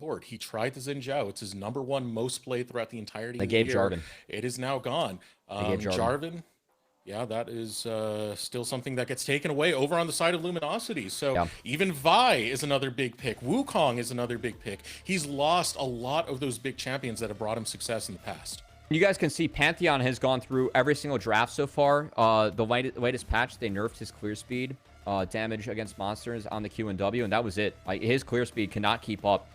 board. He tried the Zeyzal. It's his #1 most played throughout the entirety of the gave year. Jarvan. It is now gone. They gave Jarvan, yeah, that is still something that gets taken away over on the side of Luminosity. So even Vi is another big pick. Wukong is another big pick. He's lost a lot of those big champions that have brought him success in the past. You guys can see Pantheon has gone through every single draft so far. The latest patch, they nerfed his clear speed damage against monsters on the Q and W, and that was it. Like, his clear speed cannot keep up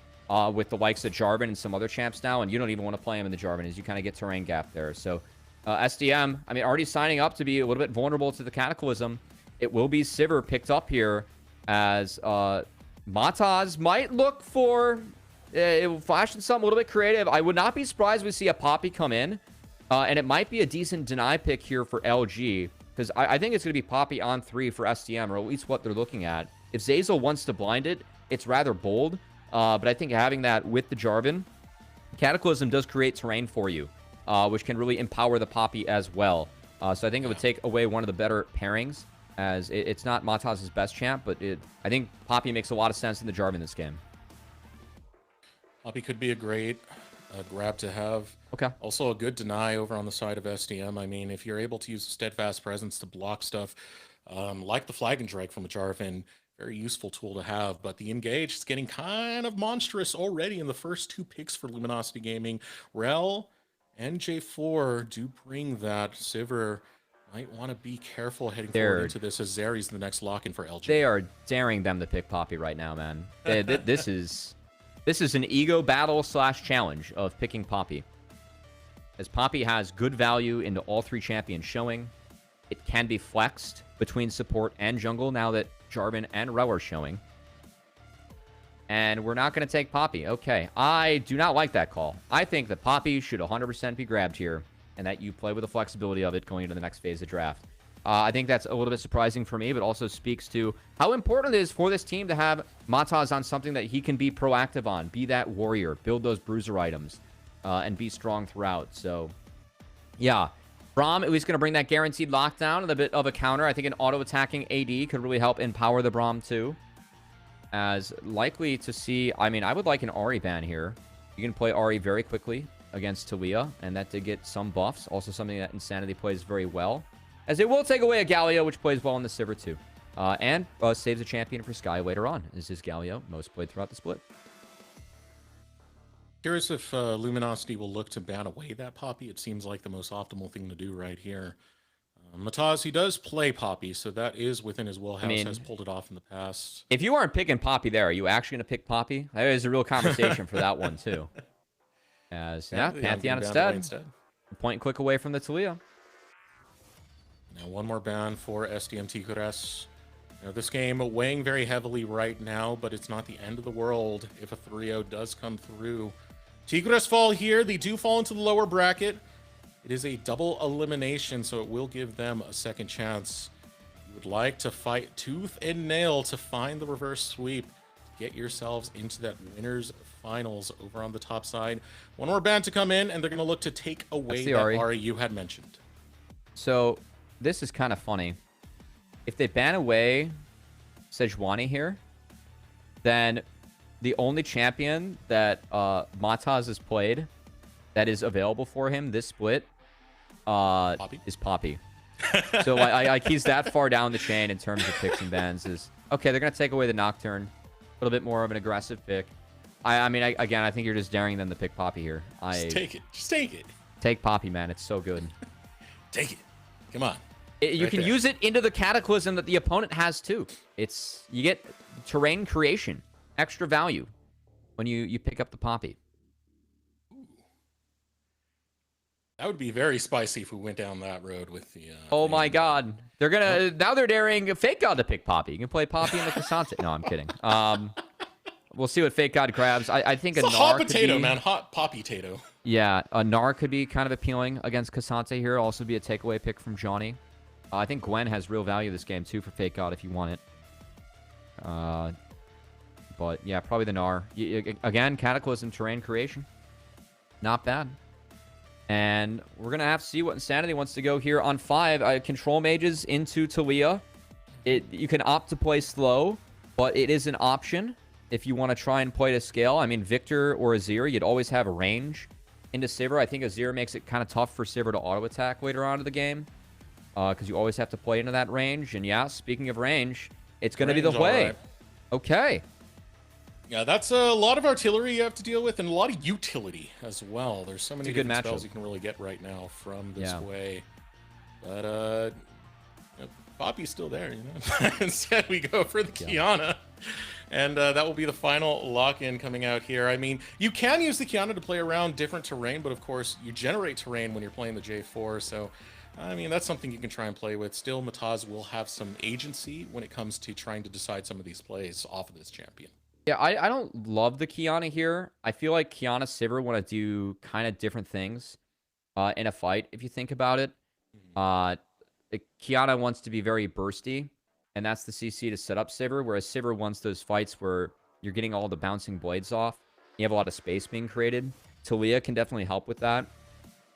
with the likes of Jarvan and some other champs now, and you don't even want to play him in the Jarvan as you kind of get terrain gap there. So SDM, I mean, already signing up to be a little bit vulnerable to the Cataclysm. It will be Sivir picked up here as Mataz might look for... it will flash something a little bit creative. I would not be surprised if we see a Poppy come in. And it might be a decent deny pick here for LG. Because I think it's going to be Poppy on 3 for SDM, or at least what they're looking at. If Zeyzal wants to blind it, it's rather bold. But I think having that with the Jarvan, Cataclysm does create terrain for you, which can really empower the Poppy as well. So I think it would take away one of the better pairings, as it's not Mataz's best champ, but I think Poppy makes a lot of sense in the Jarvan this game. Poppy could be a great grab to have. Okay. Also a good deny over on the side of SDM. I mean, if you're able to use a steadfast presence to block stuff, like the flag and drag from a Jarvan, very useful tool to have. But the engage is getting kind of monstrous already in the first 2 picks for Luminosity Gaming. Rel and J4 do bring that. Sivir might want to be careful heading forward into this, as Zeri's the next lock-in for LG. They are daring them to pick Poppy right now, man. This is an ego battle / challenge of picking Poppy. As Poppy has good value into all 3 champions showing. It can be flexed between support and jungle now that Jarvan and Rel are showing. And we're not going to take Poppy. Okay, I do not like that call. I think that Poppy should 100% be grabbed here, and that you play with the flexibility of it going into the next phase of draft. I think that's a little bit surprising for me, but also speaks to how important it is for this team to have Mataz on something that he can be proactive on. Be that warrior, build those bruiser items, and be strong throughout. So, yeah. Braum at least going to bring that guaranteed lockdown and a bit of a counter. I think an auto-attacking AD could really help empower the Braum too. As likely to see... I mean, I would like an Ahri ban here. You can play Ahri very quickly against Talia, and that did get some buffs. Also something that Insanity plays very well. As it will take away a Galio, which plays well in the Sivir too. And saves a champion for Skyy later on. This is Galio, most played throughout the split. Curious if Luminosity will look to ban away that Poppy. It seems like the most optimal thing to do right here. Mataz, he does play Poppy, so that is within his wheelhouse. I mean, has pulled it off in the past. If you aren't picking Poppy there, are you actually going to pick Poppy? That is a real conversation for that one too. As Pantheon instead. Point and click away from the Talia. Now one more ban for SDM Tigres. Now this game weighing very heavily right now, but it's not the end of the world if a 3-0 does come through. Tigres fall here. They do fall into the lower bracket. It is a double elimination, so it will give them a second chance. You would like to fight tooth and nail to find the reverse sweep. Get yourselves into that winners finals over on the top side. One more ban to come in, and they're going to look to take away that Ahri you had mentioned. So this is kind of funny. If they ban away Jauny here, then the only champion that Mataz has played that is available for him this split is Poppy. So like he's that far down the chain in terms of picks and bans. Okay, they're going to take away the Nocturne. A little bit more of an aggressive pick. I mean, again, I think you're just daring them to pick Poppy here. Just take it. Just take it. Take Poppy, man. It's so good. Take it. Come on. You can use it into the Cataclysm that the opponent has too. You get terrain creation, extra value when you pick up the Poppy. That would be very spicy if we went down that road with the... oh my god. They're gonna... Now they're daring FakeGod to pick Poppy. You can play Poppy in the Cassante. No, I'm kidding. We'll see what FakeGod grabs. I think it's a hot potato, man. Hot poppy-tato. Yeah, a Gnar could be kind of appealing against Cassante here. Also be a takeaway pick from Jauny. I think Gwen has real value this game too for FakeGod if you want it. But yeah, probably the Gnar. Again, Cataclysm terrain creation. Not bad. And we're going to have to see what Insanity wants to go here on 5. Control mages into Talia. You can opt to play slow, but it is an option. if you want to try and play to scale. I mean, Victor or Azir, you'd always have a range into Sivir. I think Azir makes it kind of tough for Sivir to auto-attack later on in the game, because you always have to play into that range. And yeah, speaking of range, it's going to be the play. Right. Okay. Yeah, that's a lot of artillery you have to deal with, and a lot of utility as well. There's so many good spells you can really get right now from this way. But Poppy's still there, you know. Instead, we go for the Qiyana. And that will be the final lock-in coming out here. I mean, you can use the Qiyana to play around different terrain, but of course, you generate terrain when you're playing the J4. So, I mean, that's something you can try and play with. Still, Mataz will have some agency when it comes to trying to decide some of these plays off of this champion. Yeah, I don't love the Qiyana here. I feel like Qiyana Sivir want to do kind of different things in a fight, if you think about it. Qiyana wants to be very bursty, and that's the CC to set up Sivir, whereas Sivir wants those fights where you're getting all the bouncing blades off. You have a lot of space being created. Taliyah can definitely help with that.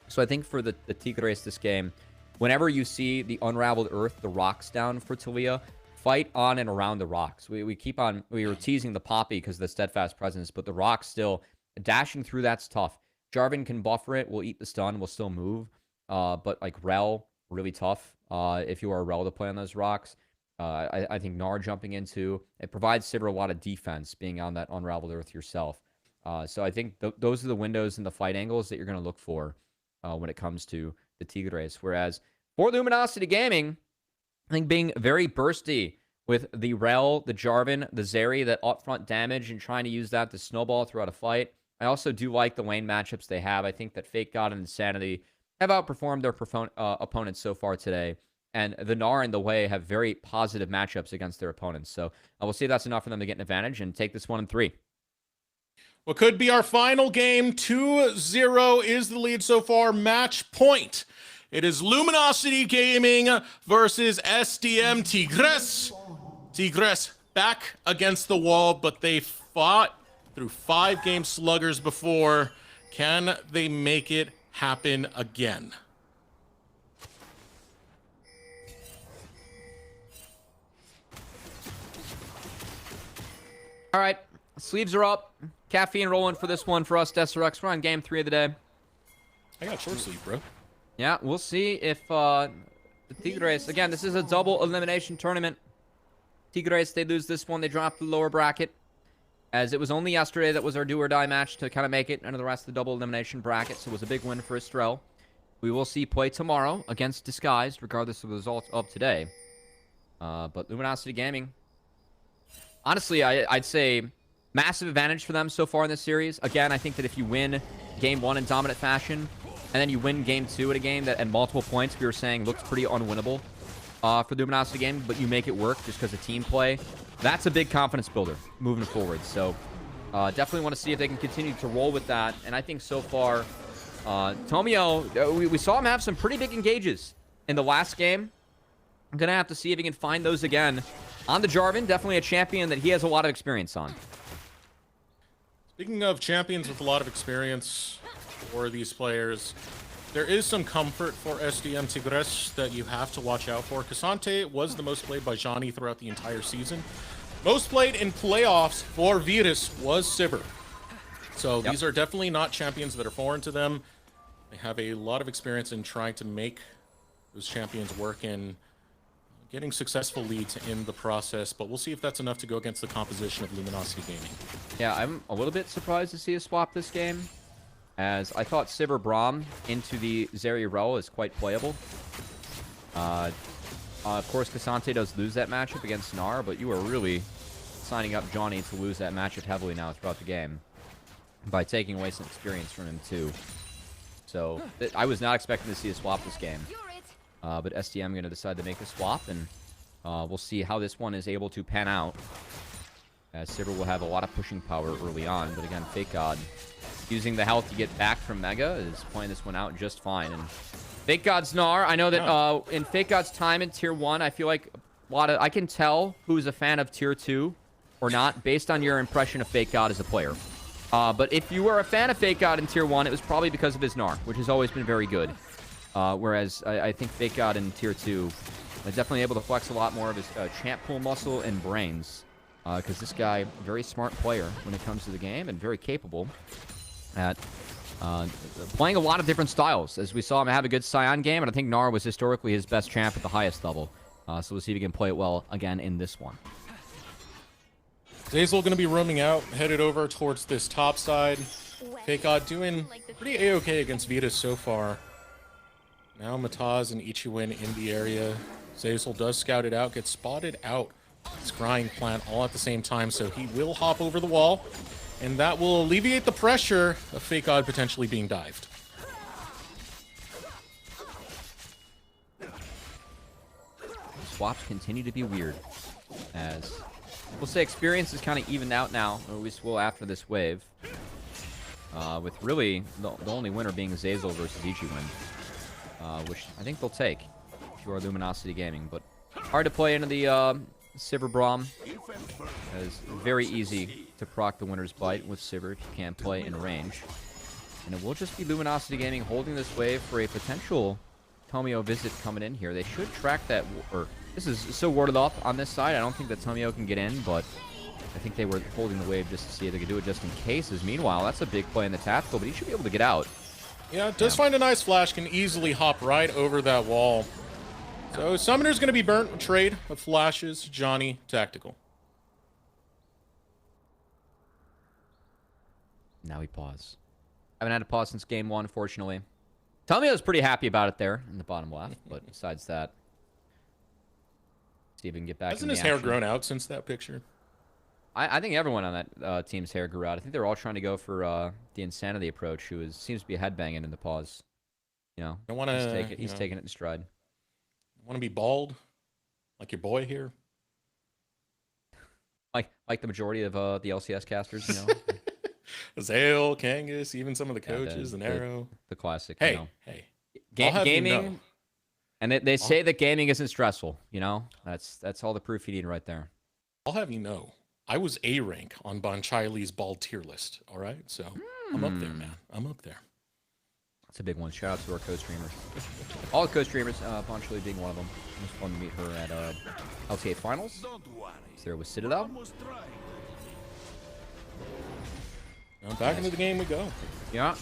So I think for the Tigres this game, whenever you see the Unraveled Earth, the rocks down for Taliyah, fight on and around the rocks. We were teasing the Poppy because of the steadfast presence, but the rocks still, dashing through that's tough. Jarvan can buffer it, will eat the stun, will still move. But like Rel, really tough if you are a Rel to play on those rocks. I think Gnar jumping into, it provides Sivir a lot of defense being on that Unraveled Earth yourself. So I think those are the windows and the fight angles that you're going to look for when it comes to the Tigres. Whereas for Luminosity Gaming, I think being very bursty with the Rel, the Jarvan, the Zeri, that upfront damage, and trying to use that to snowball throughout a fight. I also do like the lane matchups they have. I think that FakeGod and Insanity have outperformed their opponents so far today. And the Gnar and the Wei have very positive matchups against their opponents. So we'll see if that's enough for them to get an advantage and take this 1-3. What could be our final game, 2-0 is the lead so far. Match point. It is Luminosity Gaming versus SDM Tigres. Tigres back against the wall, but they fought through 5-game sluggers before. Can they make it happen again? All right, sleeves are up. Caffeine rolling for this one for us, Decerux. We're on game 3 of the day. I got short sleeve, bro. Yeah, we'll see if the Tigres, again, this is a double elimination tournament. Tigres, they lose this one, they drop the lower bracket. As it was only yesterday that was our do or die match to kind of make it into the rest of the double elimination bracket, so it was a big win for Estrel. We will see play tomorrow against Disguised, regardless of the results of today. But Luminosity Gaming, honestly, I'd say massive advantage for them so far in this series. Again, I think that if you win game 1 in dominant fashion, and then you win game 2 at a game that at multiple points we were saying looks pretty unwinnable for the Luminosity game, but you make it work just because of team play, that's a big confidence builder moving forward. So definitely want to see if they can continue to roll with that. And I think so far, Tomio, we saw him have some pretty big engages in the last game. I'm going to have to see if he can find those again. On the Jarvan, definitely a champion that he has a lot of experience on. Speaking of champions with a lot of experience for these players, there is some comfort for SDM Tigres that you have to watch out for. Cassante was the most played by Jauny throughout the entire season. Most played in playoffs for Virus was Sivir. So these are definitely not champions that are foreign to them. They have a lot of experience in trying to make those champions work in getting successful leads in the process, but we'll see if that's enough to go against the composition of Luminosity Gaming. Yeah, I'm a little bit surprised to see a swap this game, as I thought Sivir Braum into the Zeri Rel is quite playable. Of course, Cassante does lose that matchup against Gnar, but you are really signing up Jauny to lose that matchup heavily now throughout the game by taking away some experience from him too. So I was not expecting to see a swap this game. But SDM going to decide to make a swap, and we'll see how this one is able to pan out. As Sivir will have a lot of pushing power early on, but again, FakeGod using the health to get back from Mega is playing this one out just fine. And FakeGod's Gnar, I know that in FakeGod's time in Tier 1, I feel like I can tell who's a fan of Tier 2 or not based on your impression of FakeGod as a player. But if you were a fan of FakeGod in Tier 1, it was probably because of his Gnar, which has always been very good. Whereas I think FakeGod in Tier 2 is definitely able to flex a lot more of his champ pool muscle and brains because this guy, very smart player when it comes to the game and very capable at playing a lot of different styles. As we saw him have a good Scion game, and I think Gnar was historically his best champ at the highest level. So we'll see if he can play it well again in this one. Zeyzal going to be roaming out, headed over towards this top side. FakeGod doing pretty A-okay against VODS so far. Now Mataz and Ichiwin in the area. Zeyzal does scout it out, gets spotted out. Scrying plant all at the same time, so he will hop over the wall. And that will alleviate the pressure of FakeGod potentially being dived. Swaps continue to be weird, as we'll say experience is kind of evened out now, or at least will after this wave. With really the only winner being Zeyzal versus Ichiwin, which I think they'll take if you are Luminosity Gaming. But hard to play into the Sivir Braum. It's very easy to proc the winner's bite with Sivir if you can't play in range. And it will just be Luminosity Gaming holding this wave for a potential Tomio visit coming in here. They should track that, or this is so warded off on this side. I don't think that Tomio can get in, but I think they were holding the wave just to see if they could do it just in cases. Meanwhile, that's a big play in the tactical, but he should be able to get out. Yeah, does find a nice flash, can easily hop right over that wall. So Summoner's going to be burnt with trade of flashes, Jauny, tactical. Now we pause. Haven't had a pause since game 1, fortunately. Tomio's pretty happy about it there in the bottom left, but besides that, see if we can get back. Hasn't his hair grown out since that picture? I think everyone on that team's hair grew out. I think they're all trying to go for the Insanity approach, who seems to be headbanging in the pause. You know, I want to. He's taking it in stride. Want to be bald, like your boy here? Like the majority of the LCS casters, you know. Zale, Kangas, even some of the coaches, and Arrow. The classic. Hey, you know. hey. Gaming, you know. and they say that gaming isn't stressful. You know, that's all the proof you need right there. I'll have you know, I was A rank on Bonchili's bald tier list. All right, so I'm up there, man. I'm up there. That's a big one. Shout out to our co-streamers. All the co-streamers, Bonchili being one of them. It was fun to meet her at LTA Finals. There was Citadel. Now back into the game we go. Yeah.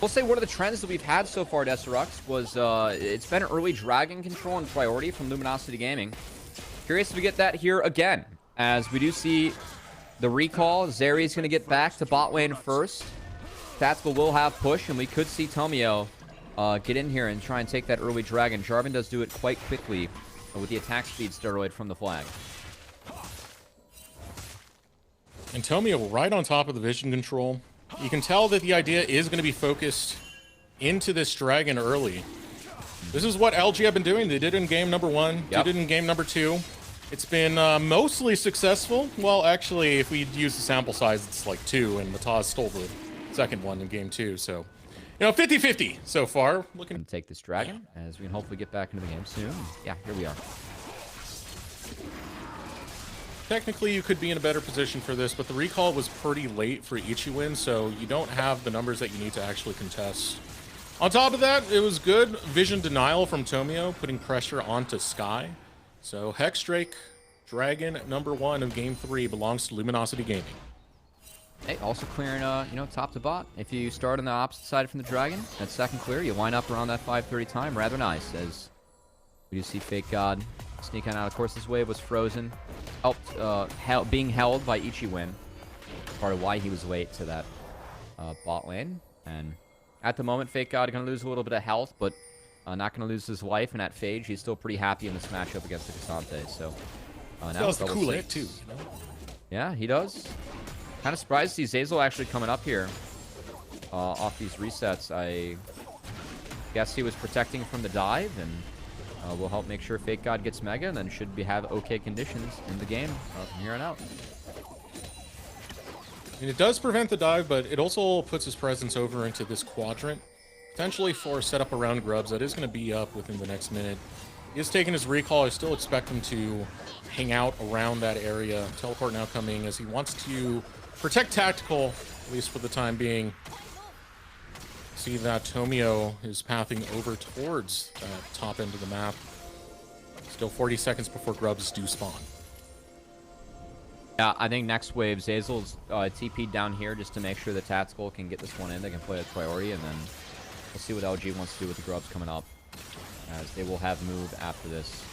We'll say one of the trends that we've had so far, Decerux, was it's been early dragon control and priority from Luminosity Gaming. Curious if we get that here again, as we do see the recall. Zeri's going to get back to bot lane first. Tactical will have push, and we could see Tomio get in here and try and take that early dragon. Jarvan does do it quite quickly with the attack speed steroid from the flag. And Tomio right on top of the vision control. You can tell that the idea is going to be focused into this dragon early. This is what LG have been doing. They did it in game number 1. Yep. Did it in game number 2. It's been mostly successful. Well, actually, if we use the sample size, it's like 2, and Mataz stole the second one in game 2. So, you know, 50-50 so far. Looking to take this dragon, as we can hopefully get back into the game soon. Yeah, here we are. Technically, you could be in a better position for this, but the recall was pretty late for Ichiwin, so you don't have the numbers that you need to actually contest. On top of that, it was good vision denial from Tomio, putting pressure onto Skyy. So Hexdrake, Dragon number 1 of game 3 belongs to Luminosity Gaming. Hey, also clearing, you know, top to bot. If you start on the opposite side from the Dragon, that second clear, you line up around that 5:30 time. Rather nice, as we do see FakeGod sneaking out. Of course, this wave was frozen, being held by Ichiwin. Part of why he was late to that bot lane. And at the moment, FakeGod going to lose a little bit of health, but not going to lose his life. And at Phage, he's still pretty happy in this matchup against the Cassante. So now the Kool-Aid too, you know? Yeah, he does. Kind of surprised to see Zeyzal actually coming up here off these resets. I guess he was protecting from the dive, and will help make sure FakeGod gets Mega, and then should have okay conditions in the game from here on out. And it does prevent the dive, but it also puts his presence over into this quadrant, potentially for a setup around Grubs. That is going to be up within the next minute. He is taking his recall. I still expect him to hang out around that area. Teleport now coming as he wants to protect tactical, at least for the time being. See that Tomio is pathing over towards that top end of the map. Still 40 seconds before Grubs do spawn. Yeah, I think next wave, Zeyzal's TP'd down here just to make sure that Tactical can get this one in. They can play a priority, and then we'll see what LG wants to do with the grubs coming up, as they will have move after this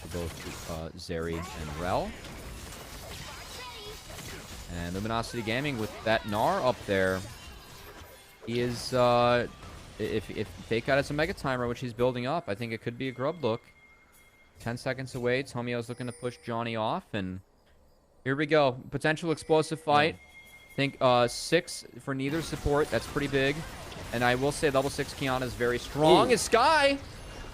for both Zeri and Rel. And Luminosity Gaming with that Gnar up there. He is, if FakeGod has a Mega Timer, which he's building up, I think it could be a grub look. 10 seconds away. Tomio's looking to push Jauny off, and here we go. Potential explosive fight. I think 6 for neither support. That's pretty big. And I will say level 6 Kiana is very strong. Is Skyy.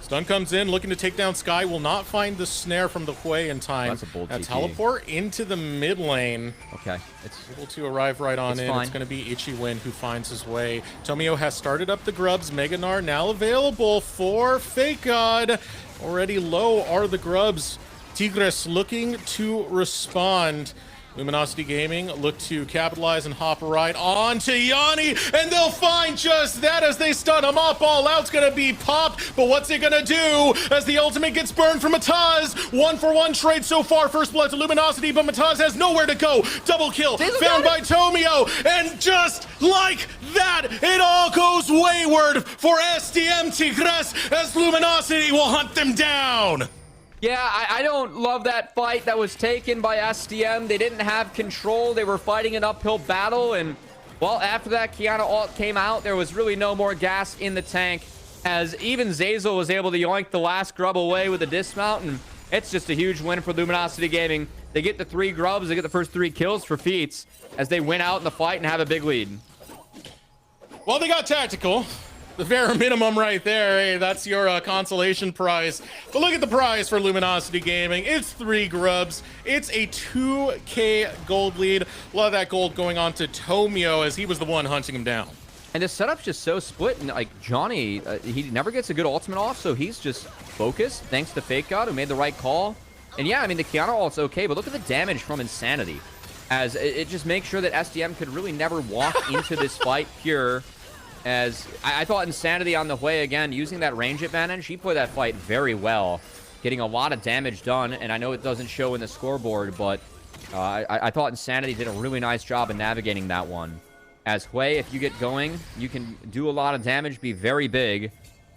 Stun comes in, looking to take down Skyy. Will not find the snare from the Hui in time. That's a bold TP. Teleport into the mid lane. Okay. It's able to arrive right on in. Fine. It's going to be Ichiwin who finds his way. Tomio has started up the grubs. Mega Gnar now available for FakeGod. Already low are the grubs. Tigres looking to respond. Luminosity Gaming look to capitalize and hop right on to Jauny, and they'll find just that as they stun him up. All out's gonna be popped, but what's it gonna do as the ultimate gets burned from Mataz? 1-for-1 trade so far. First blood to Luminosity, but Mataz has nowhere to go. Double kill found by Tomio, and just like that, it all goes wayward for SDM Tigres as Luminosity will hunt them down. Yeah, I don't love that fight that was taken by SDM. They didn't have control. They were fighting an uphill battle. And, well, after that Kiana ult came out, there was really no more gas in the tank, as even Zeyzal was able to yoink the last grub away with a dismount. And it's just a huge win for Luminosity Gaming. They get the 3 grubs. They get the first 3 kills for Feats as they win out in the fight and have a big lead. Well, they got tactical. The bare minimum right there. Hey, that's your consolation prize. But look at the prize for Luminosity Gaming. It's 3 grubs. It's a 2K gold lead. A lot of that gold going on to Tomio as he was the one hunting him down. And the setup's just so split. And like Jauny, he never gets a good ultimate off, so he's just focused thanks to FakeGod, who made the right call. And yeah, I mean, the Kiana ult's okay, but look at the damage from Insanity, as it just makes sure that SDM could really never walk into this fight pure. As I thought Insanity on the way again, using that range advantage, he played that fight very well, getting a lot of damage done. And I know it doesn't show in the scoreboard, but I thought Insanity did a really nice job of navigating that one. As Hui, if you get going, you can do a lot of damage, be very big.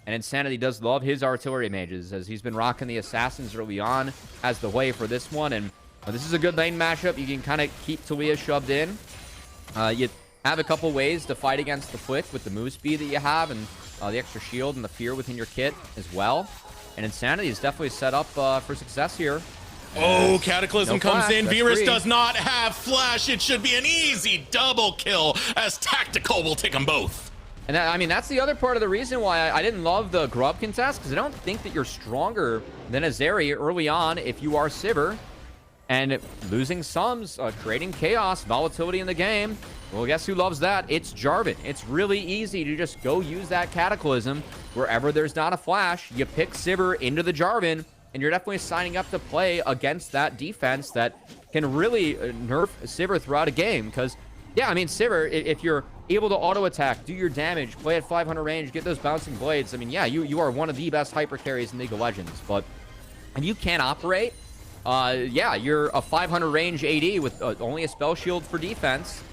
And Insanity does love his artillery mages, as he's been rocking the assassins early on as the Hui for this one. And this is a good lane mashup. You can kind of keep Talia shoved in. You have a couple ways to fight against the Flick with the move speed that you have, and the extra shield and the fear within your kit as well. And Insanity is definitely set up for success here. Oh, Cataclysm comes in. Virus 3. does not have flash. It should be an easy double kill, as Tactical will take them both. And that, I mean, that's the other part of the reason why I didn't love the grub contest, because I don't think that you're stronger than a Zeri early on if you are Sivir. And losing sums, creating chaos, volatility in the game. Well, guess who loves that? It's Jarvan. It's really easy to just go use that Cataclysm wherever there's not a flash. You pick Sivir into the Jarvan, and you're definitely signing up to play against that defense that can really nerf Sivir throughout a game. Because, yeah, I mean, Sivir, if you're able to auto-attack, do your damage, play at 500 range, get those bouncing blades, I mean, yeah, you are one of the best hyper carries in League of Legends. But if you can't operate, yeah, you're a 500 range AD with only a spell shield for defense.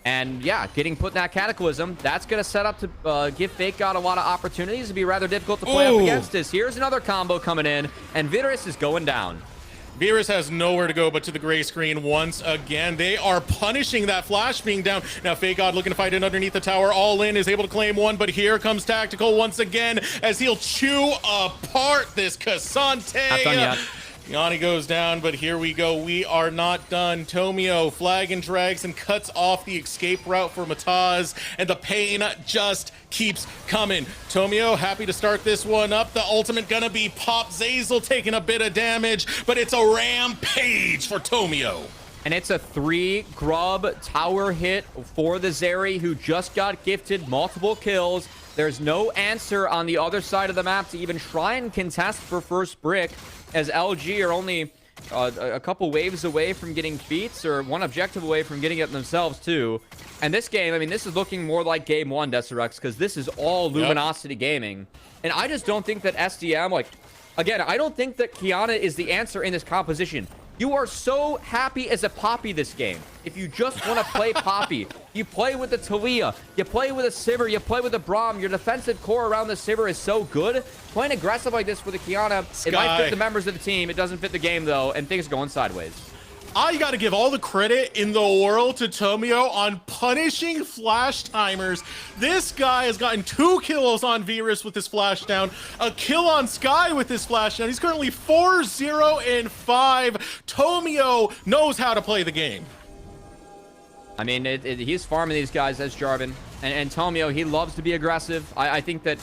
And yeah, getting put in that Cataclysm, that's going to set up to give FakeGod a lot of opportunities. It'd be rather difficult to play up against this. Here's another combo coming in, and Virus is going down. Virus has nowhere to go but to the gray screen once again. They are punishing that flash being down. Now FakeGod looking to fight in underneath the tower. All in, is able to claim one, but here comes Tactical once again as he'll chew apart this Cassante. Not done yet. Jauny goes down, but here we go. We are not done. Tomio flag and drags and cuts off the escape route for Mataz, and the pain just keeps coming. Tomio happy to start this one up. The ultimate gonna be pop. Zeyzal taking a bit of damage, but it's a rampage for Tomio. And it's a 3 grub tower hit for the Zeri, who just got gifted multiple kills. There's no answer on the other side of the map to even try and contest for first brick, as LG are only a couple waves away from getting feats, or one objective away from getting it themselves too. And this game, I mean, this is looking more like game 1, Decerux, because this is all Luminosity Gaming. And I just don't think that SDM, like, again, I don't think that Kiana is the answer in this composition. You are so happy as a Poppy this game. If you just want to play Poppy, you play with the Talia, you play with a Sivir, you play with a Braum. Your defensive core around the Sivir is so good. Playing aggressive like this with a Kiana, Skyy. It might fit the members of the team. It doesn't fit the game, though, and things are going sideways. I got to give all the credit in the world to Tomio on punishing flash timers. This guy has gotten 2 kills on Virus with his flash down, a kill on Skyy with his flash down. He's currently 4-0-5. Tomio knows how to play the game. I mean, he's farming these guys as Jarvan. And Tomio, he loves to be aggressive. I think that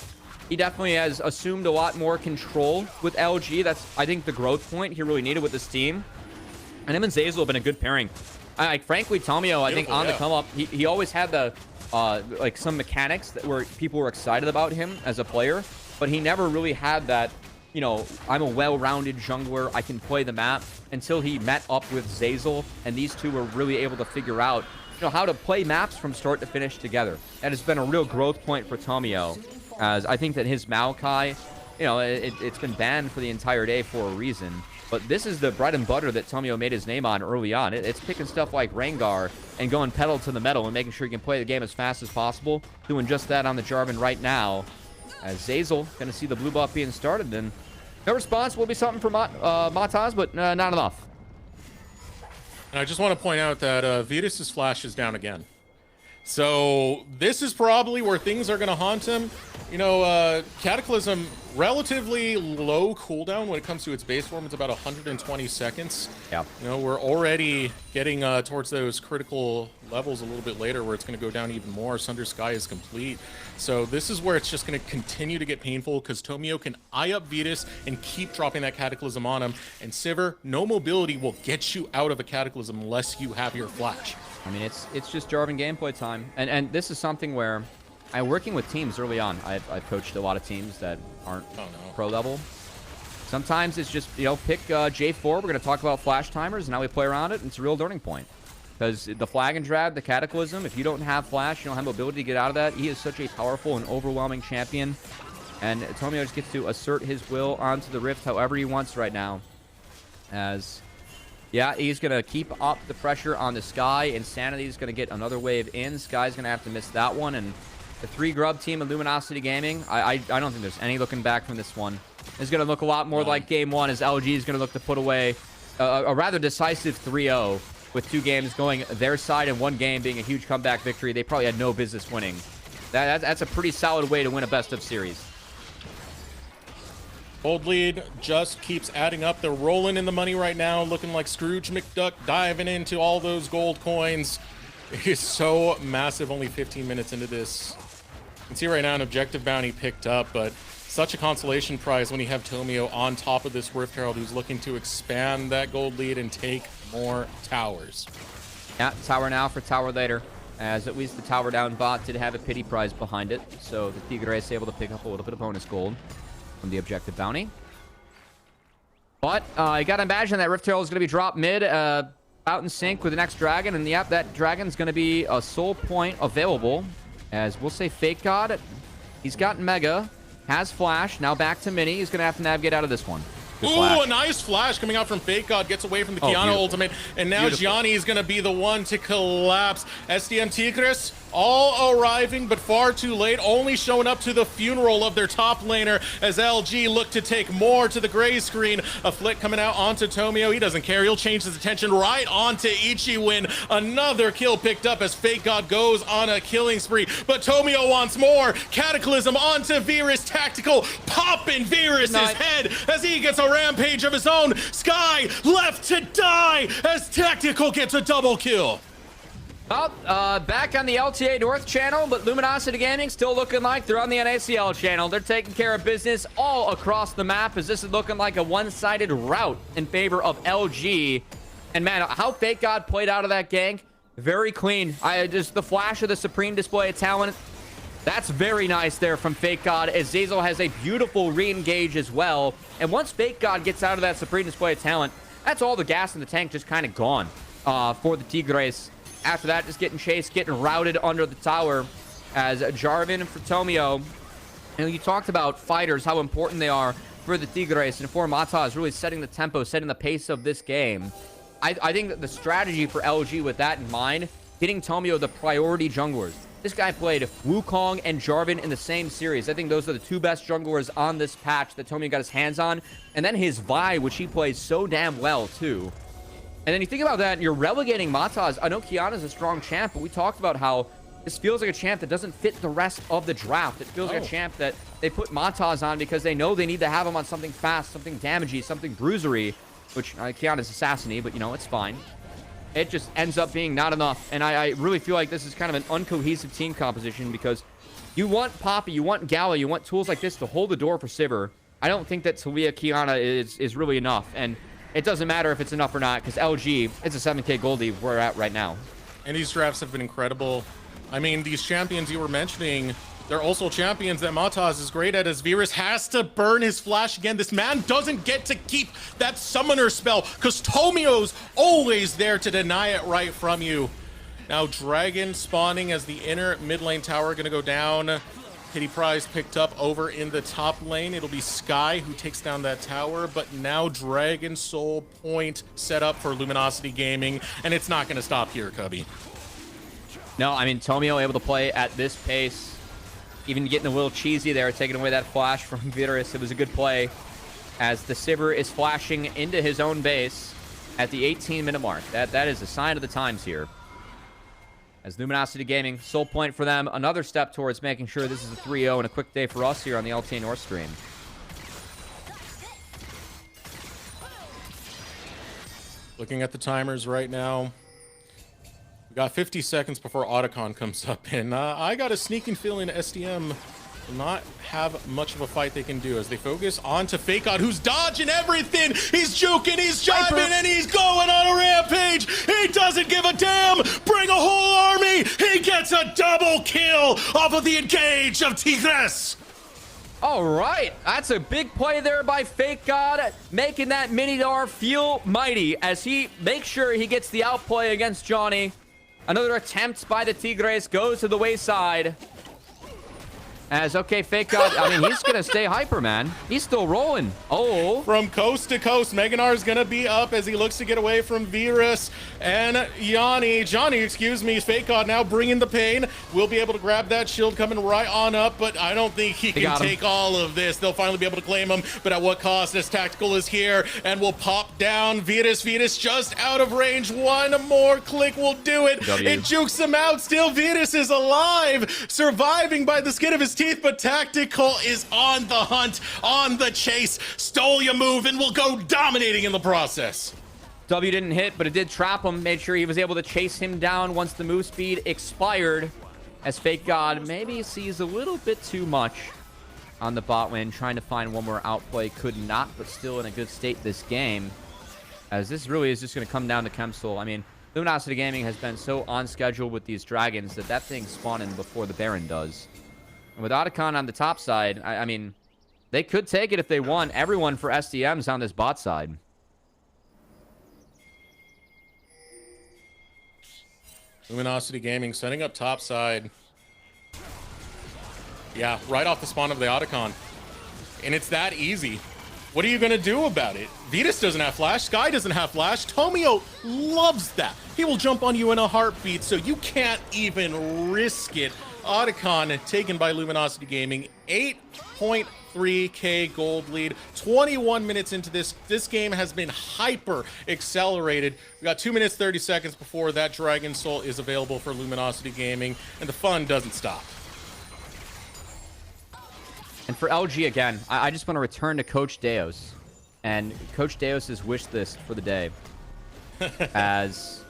he definitely has assumed a lot more control with LG. That's, I think, the growth point he really needed with this team. And him and Zeyzal have been a good pairing. Frankly, Tomio, I think on the come up, he always had the like some mechanics that were people were excited about him as a player, but he never really had that, you know, I'm a well-rounded jungler, I can play the map, until he met up with Zeyzal, and these two were really able to figure out, you know, how to play maps from start to finish together. That has been a real growth point for Tomio, as I think that his Maokai, you know, it's been banned for the entire day for a reason. But this is the bread and butter that Tomio made his name on early on. It's picking stuff like Rengar and going pedal to the metal and making sure you can play the game as fast as possible. Doing just that on the Jarvan right now. As Zeyzal going to see the blue buff being started. And no response will be something for Mataz, but not enough. And I just want to point out that Virus's flash is down again. So this is probably where things are going to haunt him. You know, Cataclysm, relatively low cooldown when it comes to its base form. It's about 120 seconds. Yeah. You know, we're already getting towards those critical levels a little bit later where it's going to go down even more. Sunder Skyy is complete. So this is where it's just going to continue to get painful because Tomio can eye up Virus and keep dropping that Cataclysm on him. And Sivir, no mobility will get you out of a Cataclysm unless you have your flash. I mean, it's just Jarvan gameplay time. And this is something where I'm working with teams early on. I've coached a lot of teams that aren't pro level. Sometimes it's just, you know, pick J4. We're going to talk about flash timers and how we play around it. And it's a real learning point. Because the flag and drag, the Cataclysm, if you don't have flash, you don't have mobility to get out of that, he is such a powerful and overwhelming champion. And Tomio just gets to assert his will onto the Rift however he wants right now. As, yeah, he's going to keep up the pressure on the Skyy. Insanity is going to get another wave in. Skye's going to have to miss that one. And the 3-grub team of Luminosity Gaming, I don't think there's any looking back from this one. It's going to look a lot more like Game 1 as LG is going to look to put away a rather decisive 3-0 with 2 games going their side and 1 game being a huge comeback victory. They probably had no business winning. That's a pretty solid way to win a best-of series. Gold lead just keeps adding up. They're rolling in the money right now, looking like Scrooge McDuck, diving into all those gold coins. It's so massive, only 15 minutes into this. You can see right now an objective bounty picked up, but such a consolation prize when you have Tomio on top of this Rift Herald who's looking to expand that gold lead and take more towers. Yeah, tower now for tower later, as at least the tower down bot did have a pity prize behind it, so the Tigres able to pick up a little bit of bonus gold from the objective bounty. But you gotta imagine that Rift Herald is gonna be dropped mid, out in sync with the next dragon, and yep, that dragon's gonna be a soul point available, as we'll say FakeGod. He's got Mega, has Flash, now back to Mini. He's gonna have to navigate out of this one. Ooh, a nice flash coming out from FakeGod, gets away from the Kiana ultimate, and now Jauny is going to be the one to collapse. SDM Tigres all arriving, but far too late, only showing up to the funeral of their top laner as LG look to take more to the gray screen. A flick coming out onto Tomio. He doesn't care. He'll change his attention right onto Ichiwin. Another kill picked up as FakeGod goes on a killing spree, but Tomio wants more. Cataclysm onto Virus. Tactical popping Virus's head as he gets a rampage of his own. Skyy left to die as Tactical gets a double kill. Well, back on the LTA North channel, but Luminosity Gaming still looking like they're on the NACL channel. They're taking care of business all across the map, as this is looking like a one-sided rout in favor of LG. And man, how FakeGod played out of that gank, very clean. Just the flash of the supreme display of talent. That's very nice there from FakeGod, as Zeyzal has a beautiful re-engage as well. And once FakeGod gets out of that supreme display of talent, that's all the gas in the tank just kind of gone for the Tigres. After that, just getting chased, getting routed under the tower as Jarvan for Tomio. And you talked about fighters, how important they are for the Tigres and for Mataz, really setting the tempo, setting the pace of this game. I think that the strategy for LG with that in mind, getting Tomio the priority junglers. This guy played Wukong and Jarvan in the same series. I think those are the two best junglers on this patch that Tomio got his hands on. And then his Vi, which he plays so damn well, too. And then you think about that, and you're relegating Mataz. I know Kiana's a strong champ, but we talked about how this feels like a champ that doesn't fit the rest of the draft. It feels like a champ that they put Mataz on because they know they need to have him on something fast, something damagey, something bruisery, which Kiana's assassin-y, but, you know, it's fine. It just ends up being not enough. And I really feel like this is kind of an uncohesive team composition because you want Poppy, you want Gala, you want tools like this to hold the door for Sivir. I don't think that Talia Kiana is really enough. And it doesn't matter if it's enough or not because LG, it's a 7K Goldie we're at right now. And these drafts have been incredible. I mean, these champions you were mentioning, they're also champions that Mataz is great at, as Virus has to burn his flash again. This man doesn't get to keep that summoner spell because Tomio's always there to deny it right from you. Now Dragon spawning as the inner mid lane tower gonna go down. Kitty Prize picked up over in the top lane. It'll be Skyy who takes down that tower, but now Dragon Soul point set up for Luminosity Gaming, and it's not gonna stop here, Cubby. No, I mean, Tomio able to play at this pace. Even getting a little cheesy there, taking away that flash from Virus. It was a good play as the Sivir is flashing into his own base at the 18-minute mark. That is a sign of the times here. As Luminosity Gaming, soul point for them. Another step towards making sure this is a 3-0 and a quick day for us here on the LTA North stream. Looking at the timers right now. We got 50 seconds before Otacon comes up, and I got a sneaking feeling SDM will not have much of a fight they can do as they focus on to FakeGod, who's dodging everything. He's juking, he's jiving, and he's going on a rampage. He doesn't give a damn. Bring a whole army. He gets a double kill off of the engage of Tigres. All right, that's a big play there by FakeGod, making that Minidar feel mighty as he makes sure he gets the outplay against Jauny. Another attempt by the Tigres goes to the wayside. As, okay, FakeGod, I mean, he's going to stay hyper, man. He's still rolling. Oh. From coast to coast, Meganar's going to be up as he looks to get away from Virus and Jauny, excuse me. FakeGod now bringing the pain. We'll be able to grab that shield coming right on up, but I don't think he can take all of this. They'll finally be able to claim him, but at what cost? As Tactical is here and will pop down Virus just out of range. One more click will do it. It jukes him out. Still, Virus is alive, surviving by the skin of his teeth, but Tactical is on the hunt, on the chase. Stole your move and will go dominating in the process. W didn't hit, but it did trap him. Made sure he was able to chase him down once the move speed expired. As FakeGod maybe sees a little bit too much on the bot lane, trying to find one more outplay. Could not, but still in a good state this game. As this really is just going to come down to Chemsoul. I mean, Luminosity Gaming has been so on schedule with these dragons that thing's spawning before the Baron does. And with Otacon on the top side, I mean, they could take it if they want. Everyone for SDM's on this bot side. Luminosity Gaming setting up top side. Yeah, right off the spawn of the Otacon. And it's that easy. What are you going to do about it? VODS doesn't have flash. Skyy doesn't have flash. Tomio loves that. He will jump on you in a heartbeat, so you can't even risk it. Otacon taken by Luminosity Gaming. 8.3k gold lead. 21 minutes into this. This game has been hyper accelerated. We got 2 minutes 30 seconds before that Dragon Soul is available for Luminosity Gaming, and the fun doesn't stop. And for LG again, I just want to return to Coach Deos and Coach Deos's wish list for the day. As,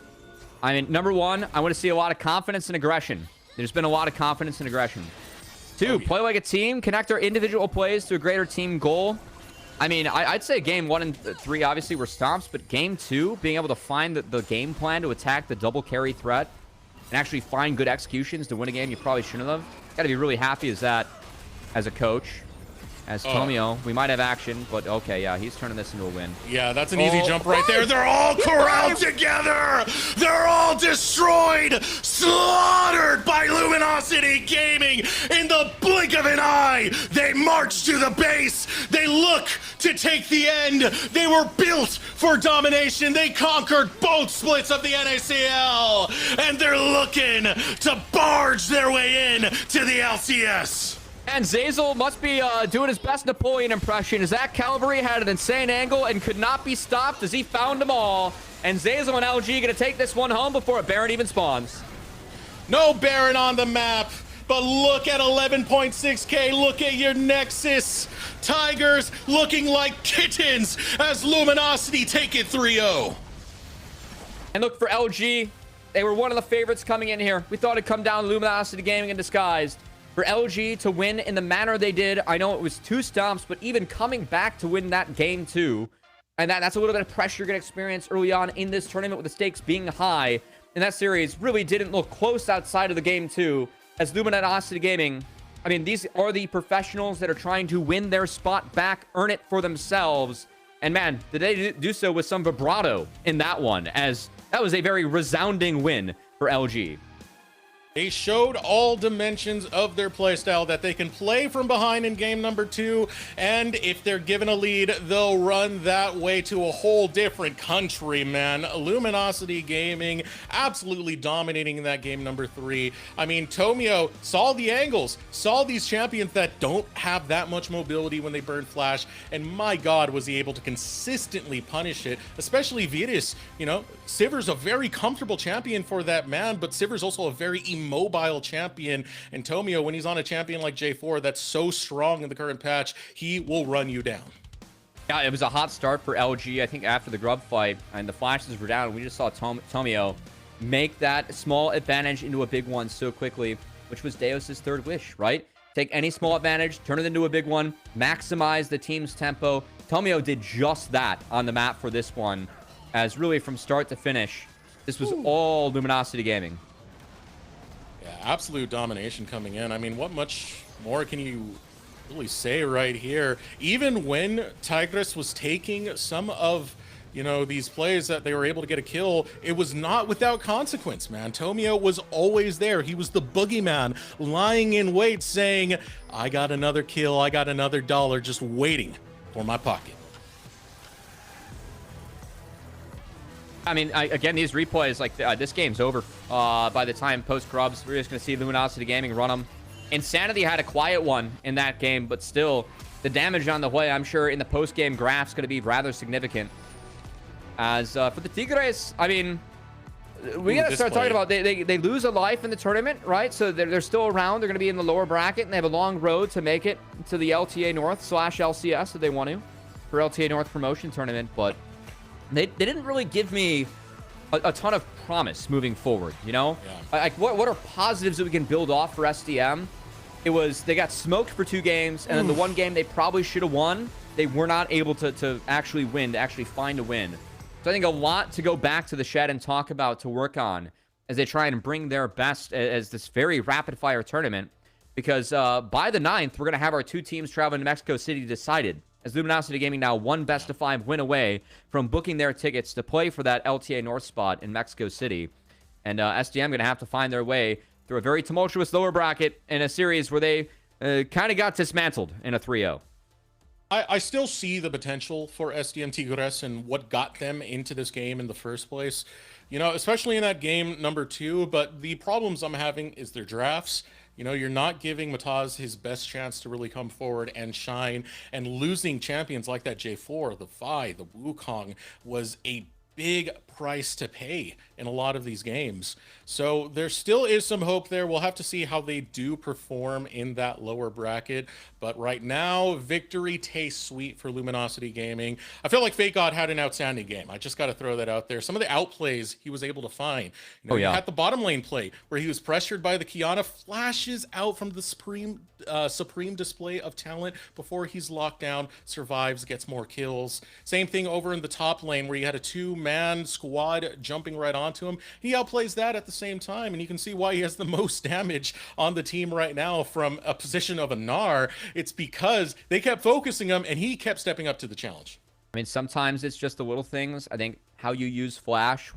I mean, number one, I want to see a lot of confidence and aggression. There's been a lot of confidence and aggression. Two, play like a team, connect our individual plays to a greater team goal. I mean, I'd say game 1 and 3 obviously were stomps, but game 2, being able to find the game plan to attack the double carry threat and actually find good executions to win a game you probably shouldn't have. Got to be really happy as that. As a coach, as Tomio, we might have action, but okay, yeah, he's turning this into a win. Yeah, that's an easy jump right there. They're all corralled together. They're all destroyed. Slaughter. slaughtered by Luminosity Gaming in the blink of an eye. They march to the base. They look to take the end. They were built for domination. They conquered both splits of the NACL, and they're looking to barge their way in to the LCS. And Zeyzal must be doing his best Napoleon impression, as that cavalry had an insane angle and could not be stopped as he found them all. And Zeyzal and LG going to take this one home before a Baron even spawns. No Baron on the map, but look at 11.6k. Look at your Nexus. Tigers looking like kittens as Luminosity take it 3-0. And look for LG. They were one of the favorites coming in here. We thought it'd come down to Luminosity Gaming in disguise. For LG to win in the manner they did, I know it was 2 stomps, but even coming back to win that game too, and that's a little bit of pressure you're going to experience early on in this tournament with the stakes being high. And that series really didn't look close outside of the game too, as Luminosity Gaming, I mean, these are the professionals that are trying to win their spot back, earn it for themselves. And man, did they do so with some vibrato in that one, as that was a very resounding win for LG. They showed all dimensions of their playstyle, that they can play from behind in game number 2, and if they're given a lead, they'll run that way to a whole different country, man. Luminosity Gaming absolutely dominating in that game number 3. I mean, Tomio saw the angles, saw these champions that don't have that much mobility when they burn flash, and my god, was he able to consistently punish it, especially Virus. You know, Sivir's a very comfortable champion for that man, but Sivir's also a very immobile champion, and Tomio, when he's on a champion like J4 that's so strong in the current patch, he will run you down. Yeah, it was a hot start for LG. I think after the grub fight and the flashes were down, we just saw Tomio make that small advantage into a big one so quickly, which was Deus's third wish, right? Take any small advantage, turn it into a big one, maximize the team's tempo. Tomio did just that on the map for this one, as really from start to finish, this was all Luminosity Gaming. Yeah, absolute domination coming in. I mean, what much more can you really say right here? Even when Tigres was taking some of, you know, these plays that they were able to get a kill, it was not without consequence, man. Tomio was always there. He was the boogeyman, lying in wait, saying, I got another kill, I got another dollar, just waiting for my pocket. I mean, again, these replays, like, this game's over by the time post-grubs. We're just going to see Luminosity Gaming run them. Insanity had a quiet one in that game, but still, the damage on the way, I'm sure, in the post-game graph's going to be rather significant. As for the Tigres, I mean, we got to start talking about, they lose a life in the tournament, right? So they're still around. They're going to be in the lower bracket, and they have a long road to make it to the LTA North / LCS if they want to, for LTA North promotion tournament, but they didn't really give me a ton of promise moving forward, you know? Yeah. Like, what are positives that we can build off for SDM? It was, they got smoked for 2 games, and then the one game they probably should have won, they were not able to actually win, to actually find a win. So I think a lot to go back to the shed and talk about, to work on, as they try and bring their best as this very rapid-fire tournament. Because by the 9th, we're going to have our 2 teams traveling to Mexico City decided, as Luminosity Gaming now one best-of-5 win away from booking their tickets to play for that LTA North spot in Mexico City. And SDM going to have to find their way through a very tumultuous lower bracket in a series where they kind of got dismantled in a 3-0. I still see the potential for SDM Tigres and what got them into this game in the first place. You know, especially in that game number 2, but the problems I'm having is their drafts. You know, you're not giving Mataz his best chance to really come forward and shine, and losing champions like that J4, the Vi, the Wukong was a big price to pay in a lot of these games. So there still is some hope there. We'll have to see how they do perform in that lower bracket. But right now, victory tastes sweet for Luminosity Gaming. I feel like FakeGod had an outstanding game. I just got to throw that out there. Some of the outplays he was able to find. You know, he had the bottom lane play where he was pressured by the Kiana, flashes out from the supreme display of talent before he's locked down, survives, gets more kills. Same thing over in the top lane where he had a 2-man squad jumping right onto him. He outplays that at the same time, and you can see why he has the most damage on the team right now from a position of a Gnar. It's because they kept focusing him, and he kept stepping up to the challenge. I mean, sometimes it's just the little things. I think how you use Flash,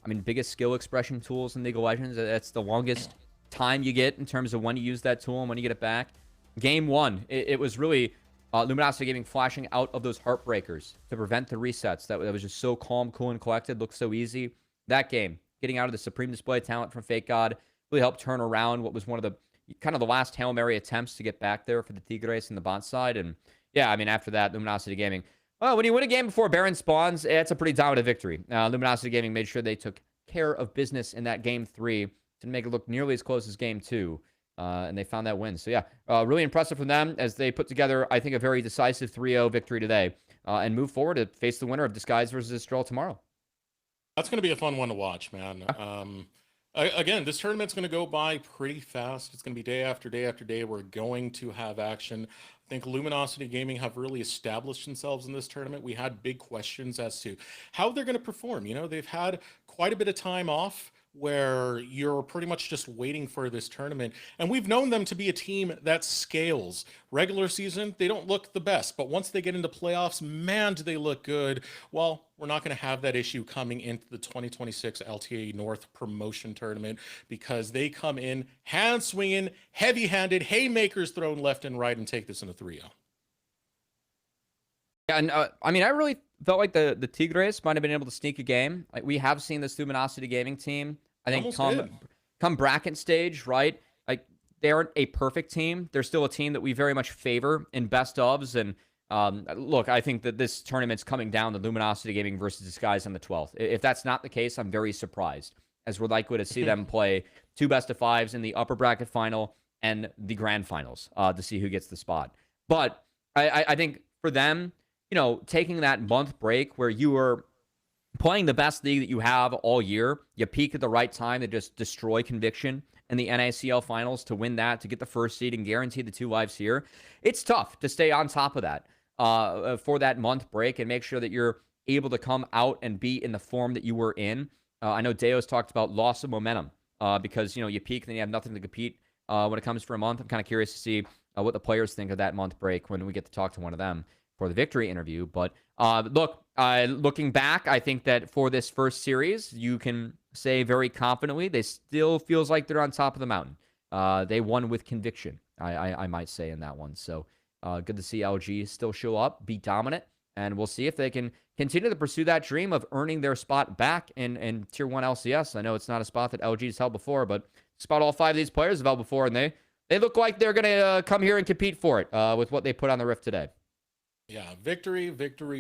I mean, biggest skill expression tools in League of Legends. That's the longest time you get in terms of when you use that tool and when you get it back. Game 1, it was really Luminosity Gaming flashing out of those Heartbreakers to prevent the resets. That was just so calm, cool, and collected. Looked so easy. That game, getting out of the Supreme Display talent from FakeGod, really helped turn around what was one of the kind of the last Hail Mary attempts to get back there for the Tigres and the bot side. And yeah, I mean, after that, Luminosity Gaming, well, when you win a game before Baron spawns, it's a pretty dominant victory. Luminosity Gaming made sure they took care of business in that Game 3 to make it look nearly as close as Game 2. And they found that win. So, yeah, really impressive from them as they put together, I think, a very decisive 3-0 victory today and move forward to face the winner of Disguise versus Estrel tomorrow. That's going to be a fun one to watch, man. Again, this tournament's going to go by pretty fast. It's going to be day after day after day. We're going to have action. I think Luminosity Gaming have really established themselves in this tournament. We had big questions as to how they're going to perform. You know, they've had quite a bit of time off where you're pretty much just waiting for this tournament. And we've known them to be a team that scales. Regular season, they don't look the best, but once they get into playoffs, man, do they look good. Well, we're not going to have that issue coming into the 2026 LTA North promotion tournament because they come in hand swinging, heavy-handed, haymakers thrown left and right and take this in a 3-0. Yeah, and I mean, I really felt like the Tigres might have been able to sneak a game. Like, we have seen this Luminosity Gaming team, I think, come bracket stage, right? Like, they aren't a perfect team. They're still a team that we very much favor in best ofs. And look, I think that this tournament's coming down to Luminosity Gaming versus Disguise on the 12th. If that's not the case, I'm very surprised, as we're likely to see them play 2 best-of-5s in the upper bracket final and the grand finals to see who gets the spot. But I think for them, you know, taking that month break where you were playing the best league that you have all year, you peak at the right time to just destroy Conviction in the NACL finals to win that, to get the first seed and guarantee the 2 lives here. It's tough to stay on top of that for that month break and make sure that you're able to come out and be in the form that you were in. I know Deo's talked about loss of momentum because, you know, you peak and then you have nothing to compete when it comes for a month. I'm kind of curious to see what the players think of that month break when we get to talk to one of them for the victory interview. But look, looking back, I think that for this first series, you can say very confidently, they still feels like they're on top of the mountain. They won with conviction, I might say, in that one. So good to see LG still show up, be dominant, and we'll see if they can continue to pursue that dream of earning their spot back in Tier 1 LCS. I know it's not a spot that LG's held before, but spot all 5 of these players have held before, and they look like they're going to come here and compete for it with what they put on the Rift today. Yeah, victory, victory.